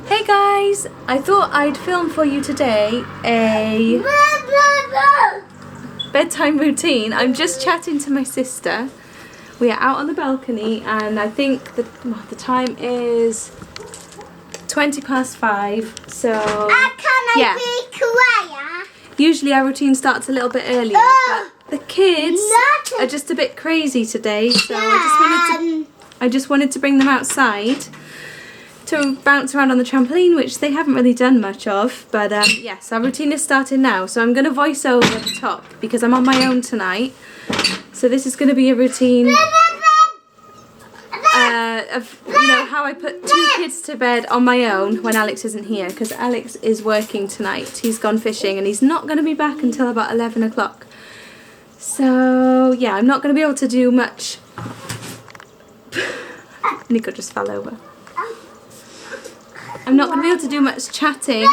Hey guys, I thought I'd film for you today a bedtime routine. I'm just chatting to my sister. We are out on the balcony and I think the time is 5:20. So yeah. Usually our routine starts a little bit earlier, but the kids are just a bit crazy today, so I just wanted to bring them outside to bounce around on the trampoline, which they haven't really done much of. But yes, our routine is starting now, so I'm going to voice over the top because I'm on my own tonight. So this is going to be a routine of, you know, how I put 2 kids to bed on my own when Alex isn't here, because Alex is working tonight. He's gone fishing and he's not going to be back until about 11 o'clock. So yeah, I'm not going to be able to do much. Nico just fell over. I'm not going to be able to do much chatting,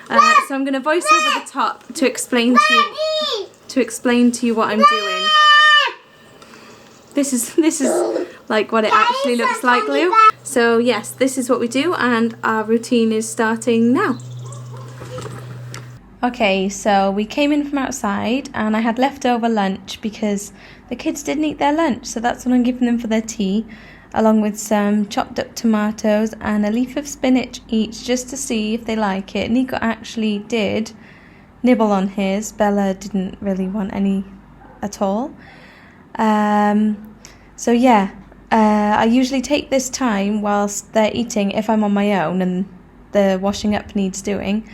so I'm going to voice over the top to explain to you what I'm doing. This is like what it actually looks like, Lou. So yes, this is what we do, and our routine is starting now. Okay, so we came in from outside and I had leftover lunch because the kids didn't eat their lunch, so that's what I'm giving them for their tea, along with some chopped up tomatoes and a leaf of spinach each, just to see if they like it. Nico actually did nibble on his. Bella didn't really want any at all. So yeah, I usually take this time whilst they're eating, if I'm on my own and the washing up needs doing,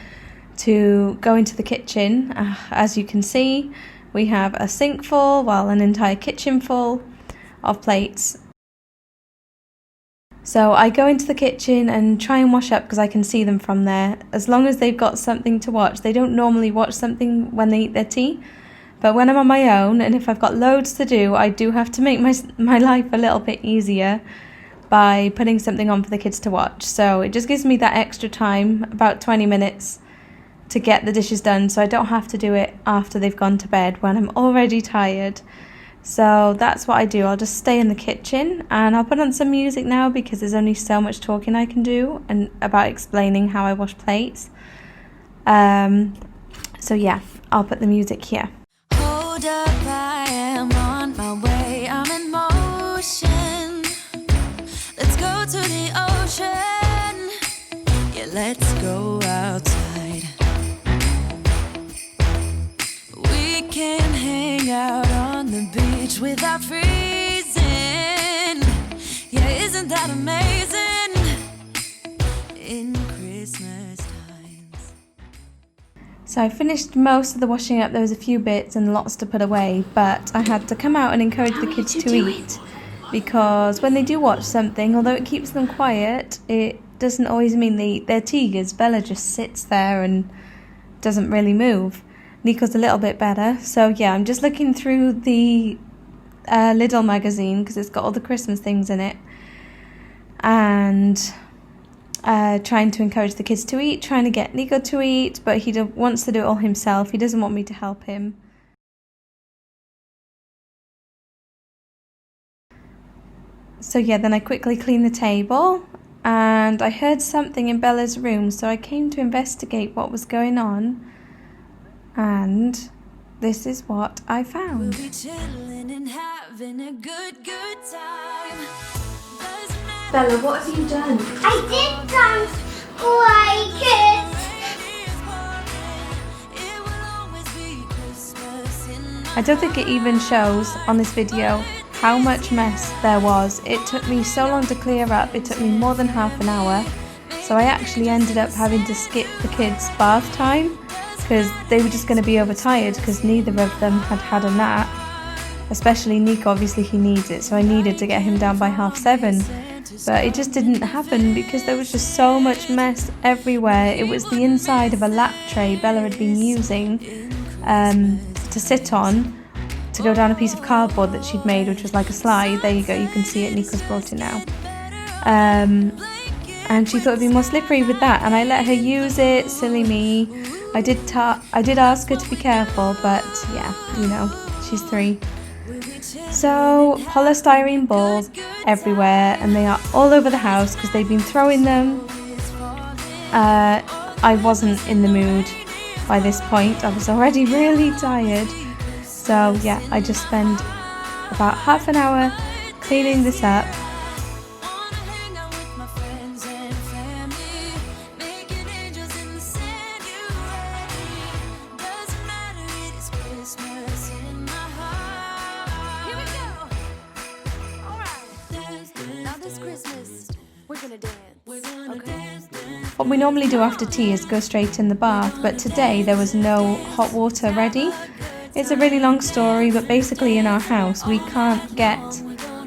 to go into the kitchen. As you can see, we have a sink full, well, an entire kitchen full of plates. So I go into the kitchen and try and wash up because I can see them from there. As long as they've got something to watch. They don't normally watch something when they eat their tea. But when I'm on my own and if I've got loads to do, I do have to make my life a little bit easier by putting something on for the kids to watch. So it just gives me that extra time, about 20 minutes, to get the dishes done, so I don't have to do it after they've gone to bed when I'm already tired. So that's what I do. I'll just stay in the kitchen and I'll put on some music now because there's only so much talking I can do and about explaining how I wash plates. So yeah, I'll put the music here. Hold up, I am on my way, I'm in motion. Let's go to the ocean. Yeah, let's go outside. We can hang out on the beach without freezing. Yeah, isn't that amazing? In Christmas times. So I finished most of the washing up. There was a few bits and lots to put away, but I had to come out and encourage the kids to eat, because when they do watch something, although it keeps them quiet, it doesn't always mean they eat their tigers. Bella just sits there and doesn't really move. Nico's a little bit better. So yeah, I'm just looking through the Lidl magazine because it's got all the Christmas things in it, and trying to encourage the kids to eat, trying to get Nico to eat, but he wants to do it all himself. He doesn't want me to help him. So yeah, then I quickly cleaned the table and I heard something in Bella's room, so I came to investigate what was going on, and this is what I found. We'll be chilling and having a good time. Bella, what have you done? I did some blankets. I don't think it even shows on this video how much mess there was. It took me so long to clear up. It took me more than half an hour. So I actually ended up having to skip the kids' bath time because they were just going to be overtired because neither of them had had a nap. Especially Nico, obviously he needs it, so I needed to get him down by 7:30. But it just didn't happen because there was just so much mess everywhere. It was the inside of a lap tray Bella had been using to sit on, to go down a piece of cardboard that she'd made, which was like a slide. There you go, you can see it. Nico's brought it now. And she thought it'd be more slippery with that, and I let her use it. Silly me. I did ask her to be careful, but yeah, you know, she's 3. So polystyrene balls everywhere, and they are all over the house because they've been throwing them I wasn't in the mood by this point. I was already really tired. So yeah, I just spent about half an hour cleaning this up. What we normally do after tea is go straight in the bath, but today there was no hot water ready. It's a really long story, but basically in our house we can't get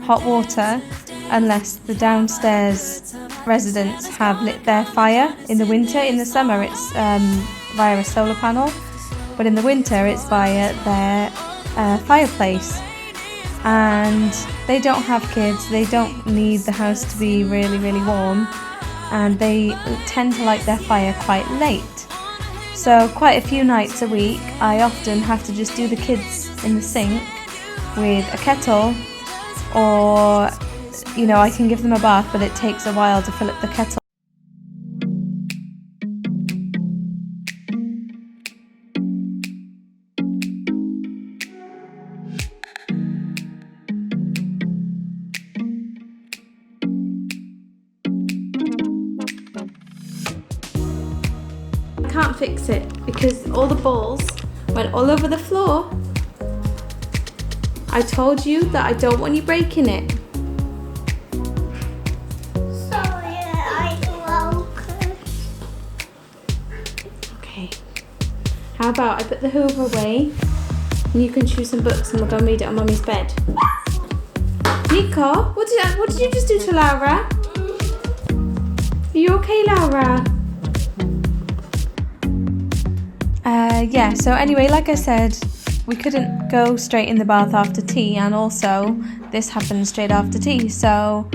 hot water unless the downstairs residents have lit their fire in the winter. In the summer it's via a solar panel, but in the winter it's via their fireplace. And they don't have kids, they don't need the house to be really, really warm, and they tend to light their fire quite late. So quite a few nights a week I often have to just do the kids in the sink with a kettle, or you know, I can give them a bath, but it takes a while to fill up the kettle. Can't fix it because all the balls went all over the floor. I told you that I don't want you breaking it. Sorry, I broke it. Okay. How about I put the Hoover away and you can choose some books and we'll go and read it on Mummy's bed. Nico, what did you just do to Laura? Are you okay, Laura? Yeah, so anyway, like I said, we couldn't go straight in the bath after tea, and also this happened straight after tea, so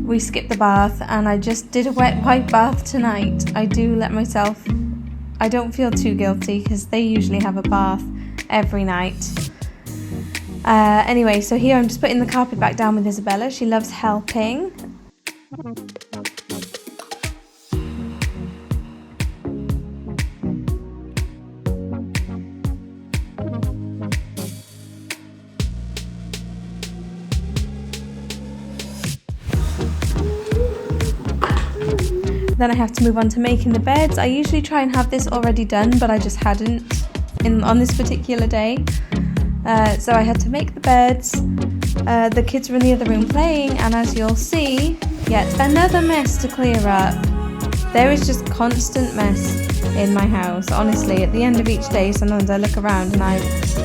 we skipped the bath and I just did a wet wipe bath tonight. I don't feel too guilty because they usually have a bath every night. Anyway, so here I'm just putting the carpet back down with Isabella. She loves helping. Then I have to move on to making the beds. I usually try and have this already done, but I just hadn't on this particular day. So I had to make the beds. The kids were in the other room playing, and as you'll see, yeah, it's another mess to clear up. There is just constant mess in my house. Honestly, at the end of each day, sometimes I look around and I just...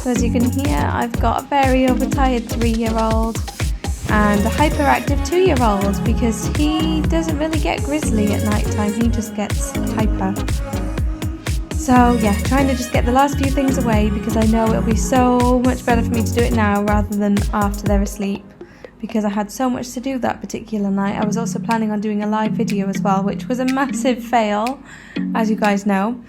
As you can hear, I've got a very overtired 3-year-old and a hyperactive 2-year-old because he doesn't really get grizzly at night time, he just gets hyper. So yeah, trying to just get the last few things away because I know it'll be so much better for me to do it now rather than after they're asleep, because I had so much to do that particular night. I was also planning on doing a live video as well, which was a massive fail, as you guys know.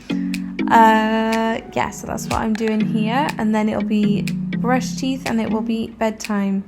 Yeah, so that's what I'm doing here, and then it'll be brush teeth and it will be bedtime.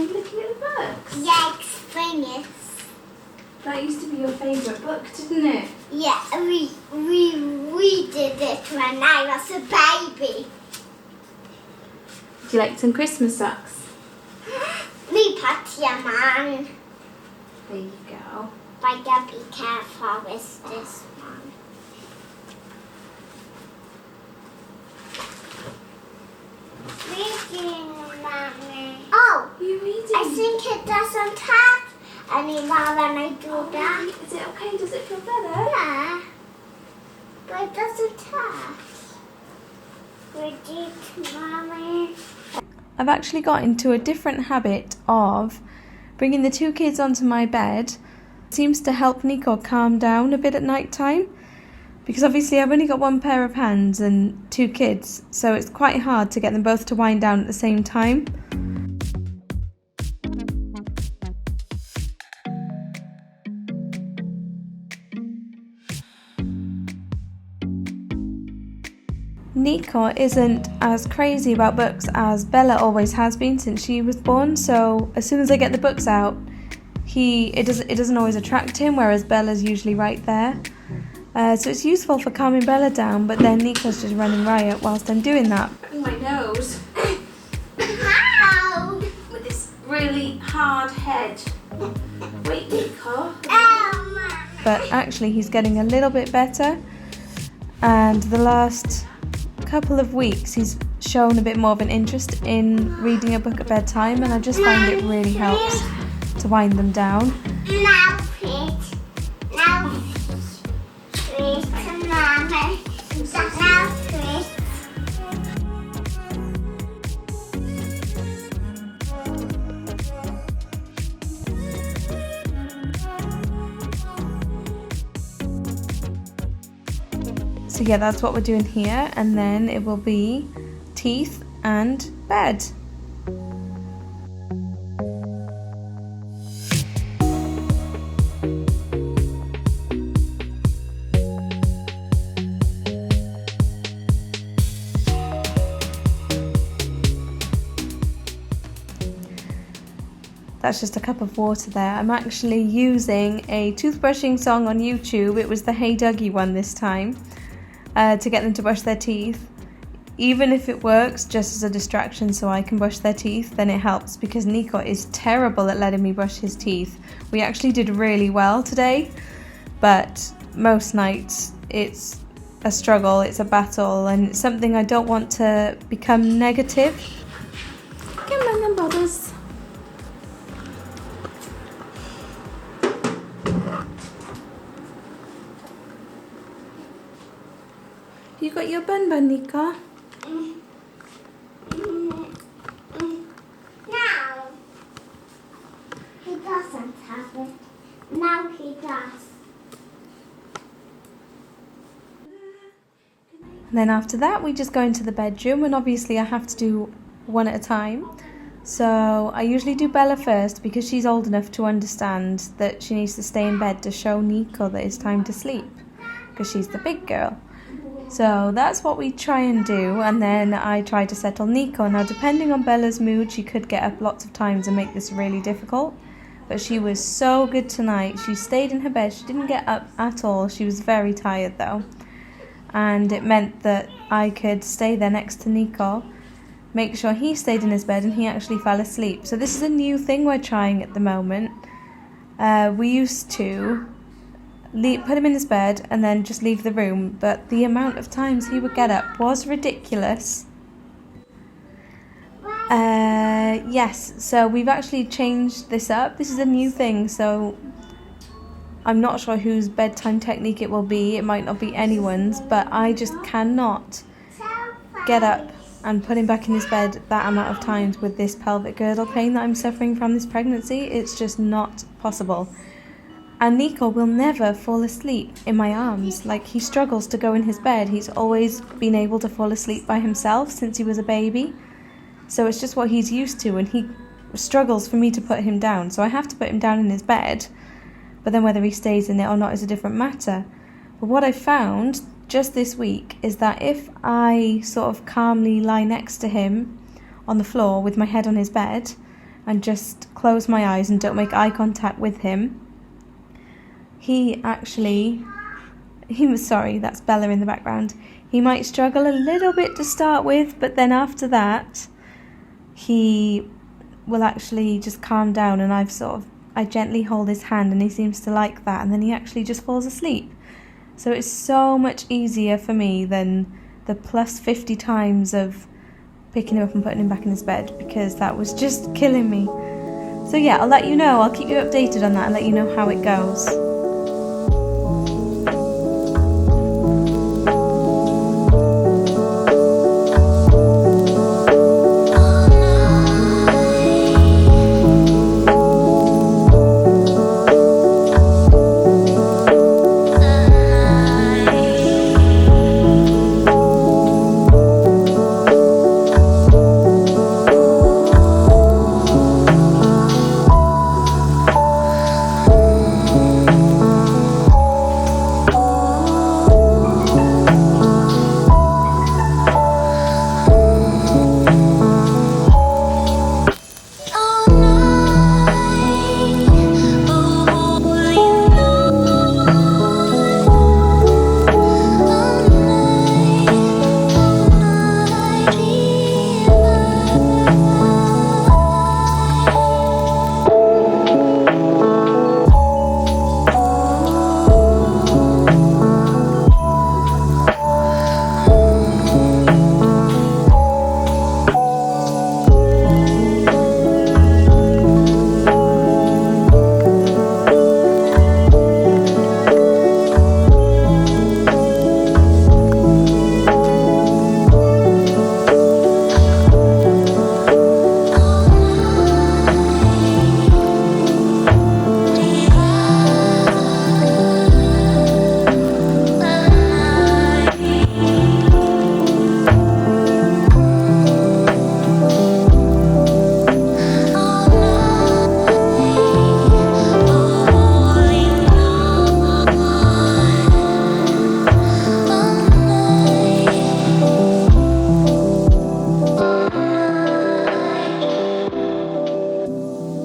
you looking at the books? Yeah, explain it. That used to be your favourite book, didn't it? Yeah, we did it when I was a baby. Would you like some Christmas socks? We put them on. There you go. But I gotta be careful with this one. Reading, Mommy. Oh, You reading? I think it doesn't hurt anymore when I do that. Is it okay? Does it feel better? Yeah, but it doesn't hurt. Read, Mommy. I've actually got into a different habit of bringing the two kids onto my bed. It seems to help Nico calm down a bit at night time, because obviously I've only got one pair of hands and two kids, so it's quite hard to get them both to wind down at the same time. Nico isn't as crazy about books as Bella always has been since she was born, so as soon as I get the books out, it doesn't always attract him, whereas Bella's usually right there. So it's useful for calming Bella down, but then Nico's just running riot whilst I'm doing that. My nose. Ow! With this really hard head. Wait, Nico. Mom. But actually he's getting a little bit better, and the last couple of weeks he's shown a bit more of an interest in reading a book at bedtime, and I just find it really helps to wind them down. Now please. Now please, Mommy. Now please. So yeah, that's what we're doing here, and then it will be teeth and bed. That's just a cup of water there. I'm actually using a toothbrushing song on YouTube. It was the Hey Dougie one this time, to get them to brush their teeth. Even if it works just as a distraction so I can brush their teeth, then it helps, because Nico is terrible at letting me brush his teeth. We actually did really well today, but most nights it's a struggle, it's a battle, and it's something I don't want to become negative. Come on then, bothers. You got your bun, Nico? Now. He doesn't have it. Now he does. And then after that we just go into the bedroom, and obviously I have to do one at a time. So I usually do Bella first, because she's old enough to understand that she needs to stay in bed to show Nico that it's time to sleep, because she's the big girl. So that's what we try and do, and then I try to settle Nico. Now, depending on Bella's mood, she could get up lots of times and make this really difficult, but she was so good tonight. She stayed in her bed, she didn't get up at all. She was very tired though, and it meant that I could stay there next to Nico, make sure he stayed in his bed, and he actually fell asleep. So this is a new thing we're trying at the moment. We used to put him in his bed and then just leave the room, but the amount of times he would get up was ridiculous. Yes, so we've actually changed this up. This is a new thing, so I'm not sure whose bedtime technique it will be. It might not be anyone's, but I just cannot get up and put him back in his bed that amount of times with this pelvic girdle pain that I'm suffering from this pregnancy. It's just not possible. And Nico will never fall asleep in my arms. Like, he struggles to go in his bed. He's always been able to fall asleep by himself since he was a baby. So it's just what he's used to, and he struggles for me to put him down. So I have to put him down in his bed, but then whether he stays in it or not is a different matter. But what I found just this week is that if I sort of calmly lie next to him on the floor with my head on his bed, and just close my eyes and don't make eye contact with him, he was, sorry, that's Bella in the background. He might struggle a little bit to start with, but then after that, he will actually just calm down, and I gently hold his hand and he seems to like that, and then he actually just falls asleep. So it's so much easier for me than the plus 50 times of picking him up and putting him back in his bed, because that was just killing me. So yeah, I'll let you know, I'll keep you updated on that and let you know how it goes.